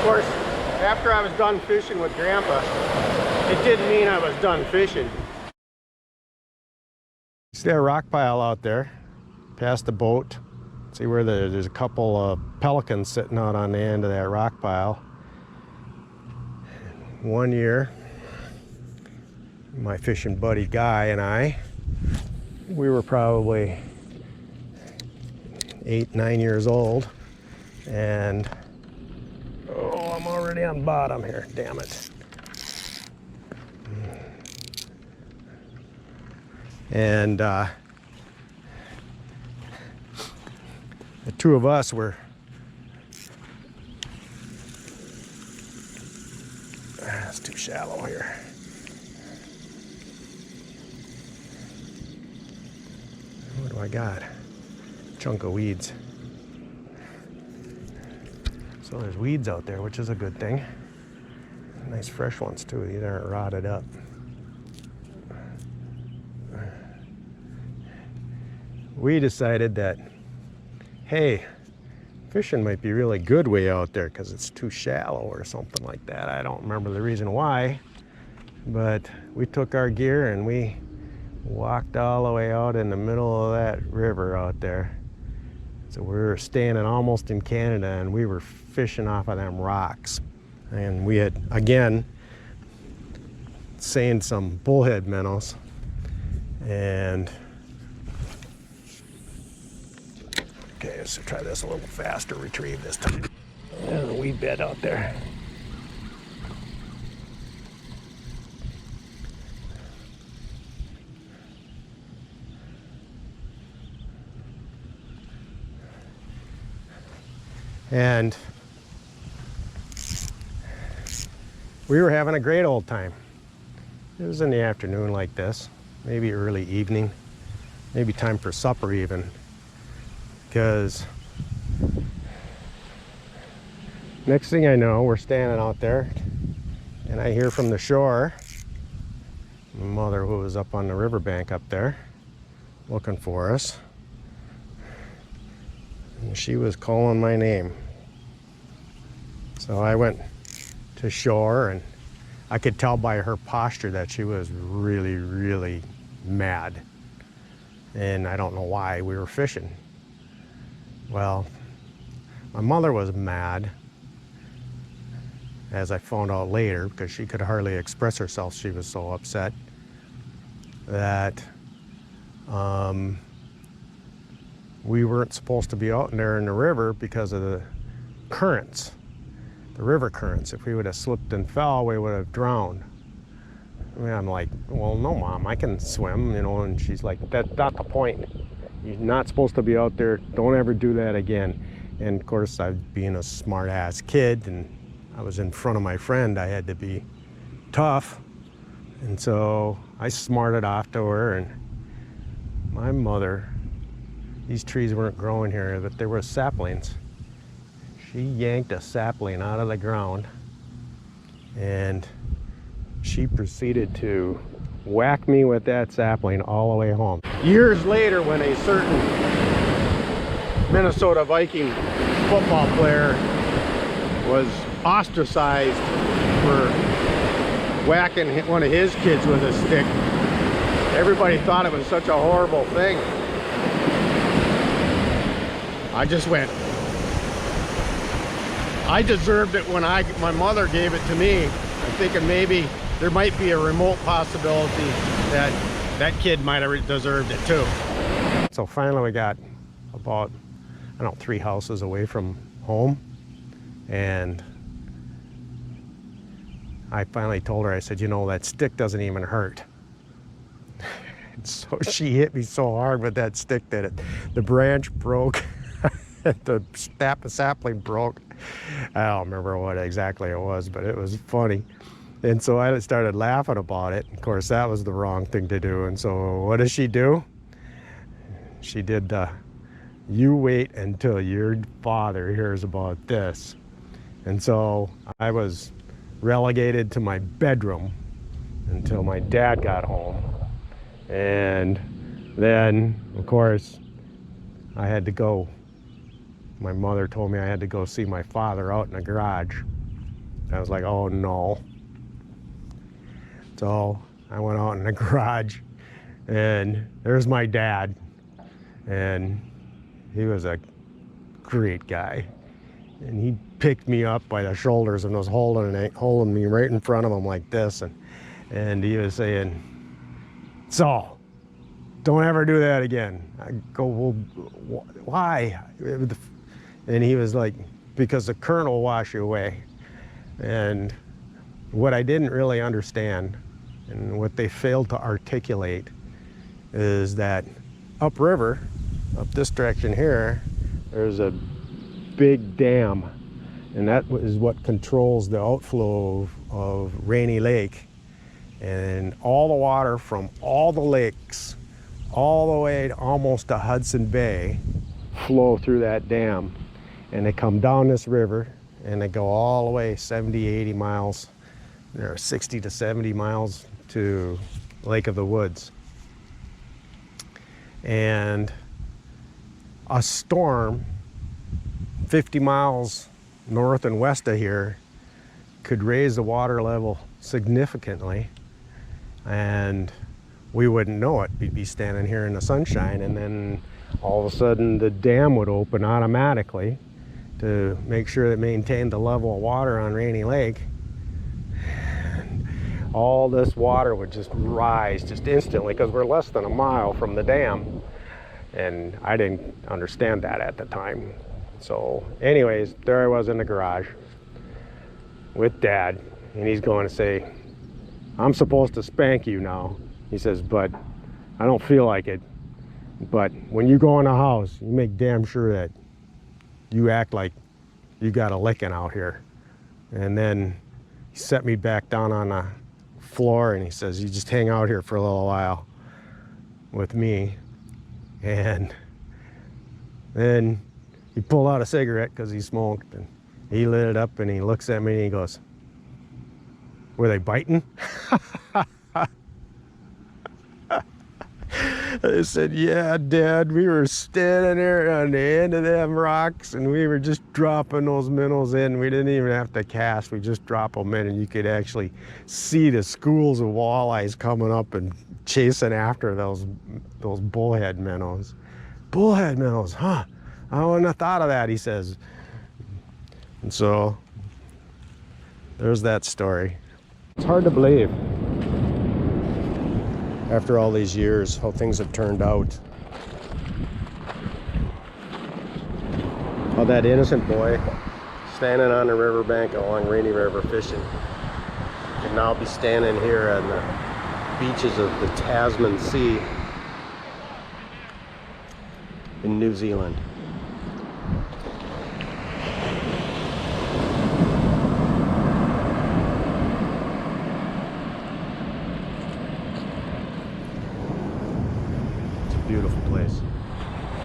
Of course, after I was done fishing with Grandpa, it didn't mean I was done fishing. See that rock pile out there, past the boat? See where there's a couple of pelicans sitting out on the end of that rock pile. One year, my fishing buddy Guy and I, we were probably 8, 9 years old, and oh, I'm already on bottom here, damn it. And the two of us were it's too shallow here. What do I got? Chunk of weeds. So there's weeds out there, which is a good thing. Nice fresh ones too. These aren't rotted up. We decided that, hey, fishing might be really good way out there because it's too shallow or something like that. I don't remember the reason why, but we took our gear and we walked all the way out in the middle of that river out there. So we were standing almost in Canada and we were fishing off of them rocks. And we had, again, seen some bullhead minnows. And okay, let's try this a little faster retrieve this time. There's a weed bed out there. And we were having a great old time. It was in the afternoon like this, maybe early evening, maybe time for supper even, because next thing I know, we're standing out there and I hear from the shore my mother, who was up on the riverbank up there looking for us, and she was calling my name. So I went to shore and I could tell by her posture that she was really, really mad. And I don't know why. We were fishing. Well, my mother was mad, as I found out later, because she could hardly express herself. She was so upset that we weren't supposed to be out there in the river because of the currents, the river currents. If we would have slipped and fell, we would have drowned. And I'm like, well, no, Mom, I can swim, you know. And she's like, that's not the point. You're not supposed to be out there. Don't ever do that again. And of course, I, being a smart-ass kid, and I was in front of my friend, I had to be tough. And so I smarted off to her, and my mother, these trees weren't growing here, but there were saplings. She yanked a sapling out of the ground, and she proceeded to whack me with that sapling all the way home. Years later, when a certain Minnesota Viking football player was ostracized for whacking one of his kids with a stick, everybody thought it was such a horrible thing. I just went, I deserved it when my mother gave it to me. I'm thinking maybe there might be a remote possibility that that kid might have deserved it too. So finally we got about, I don't know, 3 houses away from home. And I finally told her, I said, you know, that stick doesn't even hurt. And so she hit me so hard with that stick that the branch broke. The sapling broke. I don't remember what exactly it was, but it was funny. And so I started laughing about it. Of course, that was the wrong thing to do. And so what does she do? She did the, you wait until your father hears about this. And so I was relegated to my bedroom until my dad got home. And then, of course, I had to go. My mother told me I had to go see my father out in the garage. I was like, oh no. So I went out in the garage, and there's my dad, and he was a great guy. And he picked me up by the shoulders and was holding me right in front of him like this, and he was saying, so don't ever do that again. I go, well, why? And he was like, because the current will wash you away. And what I didn't really understand, and what they failed to articulate, is that upriver, up this direction here, there's a big dam, and that is what controls the outflow of Rainy Lake. And all the water from all the lakes, all the way to almost to Hudson Bay, flow through that dam. And they come down this river, and they go all the way 70, 80 miles, or 60 to 70 miles to Lake of the Woods. And a storm 50 miles north and west of here could raise the water level significantly, and we wouldn't know it. We'd be standing here in the sunshine, and then all of a sudden the dam would open automatically to make sure that it maintained the level of water on Rainy Lake. And all this water would just rise just instantly, because we're less than a mile from the dam, and I didn't understand that at the time. So anyways, there I was in the garage with Dad, and he's going to say, I'm supposed to spank you now. He says, but I don't feel like it. But when you go in the house, you make damn sure that you act like you got a licking out here. And then he set me back down on the floor, and he says, you just hang out here for a little while with me. And then he pulled out a cigarette, because he smoked, and he lit it up, and he looks at me and he goes, were they biting? I said, yeah, Dad, we were standing there on the end of them rocks, and we were just dropping those minnows in. We didn't even have to cast. We just drop them in, and you could actually see the schools of walleyes coming up and chasing after those bullhead minnows. Bullhead minnows, huh? I wouldn't have thought of that, he says. And so there's that story. It's hard to believe, after all these years, how things have turned out. How that innocent boy standing on the riverbank along Rainy River fishing can now be standing here on the beaches of the Tasman Sea in New Zealand. It's a beautiful place.